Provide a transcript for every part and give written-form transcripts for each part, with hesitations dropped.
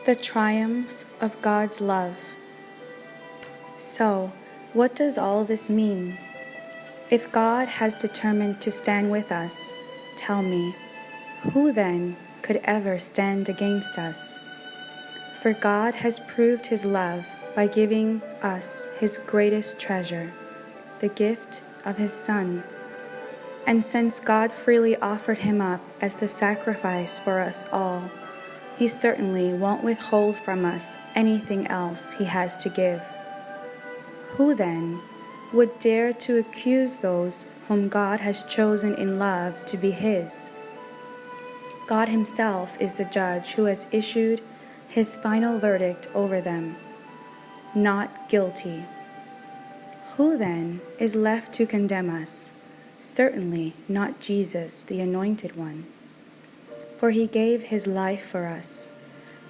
The triumph of God's love. So, what does all this mean? If God has determined to stand with us, tell me, who then could ever stand against us? For God has proved his love by giving us his greatest treasure, the gift of his Son. And since God freely offered him up as the sacrifice for us all, he certainly won't withhold from us anything else he has to give. Who then would dare to accuse those whom God has chosen in love to be his? God himself is the judge who has issued his final verdict over them, not guilty. Who then is left to condemn us? Certainly not Jesus, the Anointed One. For he gave his life for us,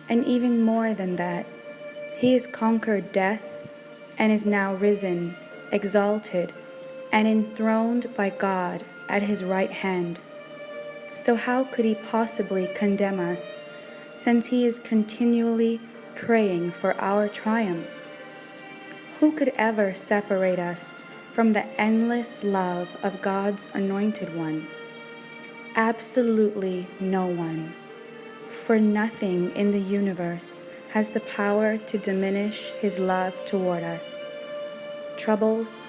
and even more than that, he has conquered death and is now risen, exalted, and enthroned by God at his right hand. So how could he possibly condemn us, since he is continually praying for our triumph? Who could ever separate us from the endless love of God's Anointed One? Absolutely no one. For nothing in the universe has the power to diminish his love toward us. Troubles,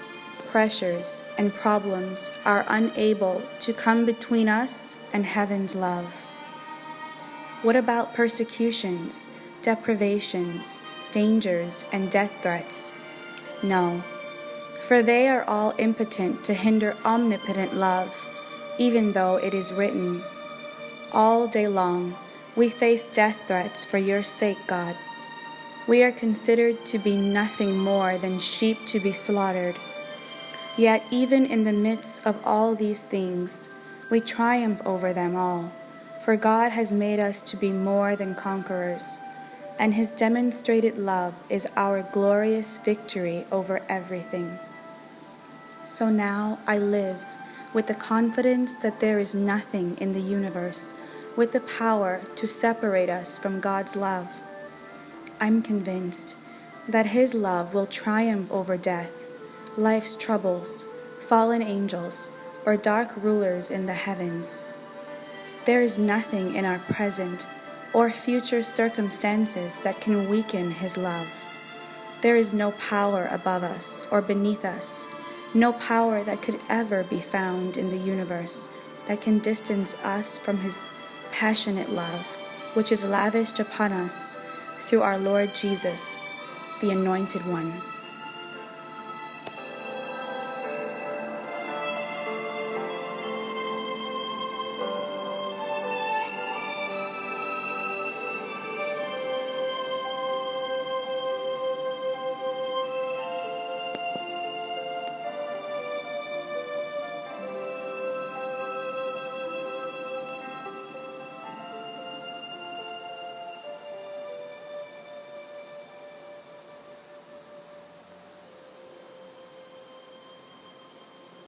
pressures, and problems are unable to come between us and heaven's love. What about persecutions, deprivations, dangers, and death threats? No, for they are all impotent to hinder omnipotent love, even though it is written, "All day long we face death threats for your sake, God. We are considered to be nothing more than sheep to be slaughtered. Yet even in the midst of all these things, we triumph over them all, for God has made us to be more than conquerors, and his demonstrated love is our glorious victory over everything. So now I live with the confidence that there is nothing in the universe with the power to separate us from God's love. I'm convinced that his love will triumph over death, life's troubles, fallen angels, or dark rulers in the heavens. There is nothing in our present or future circumstances that can weaken his love. There is no power above us or beneath us, no power that could ever be found in the universe that can distance us from his passionate love, which is lavished upon us through our Lord Jesus, the Anointed One.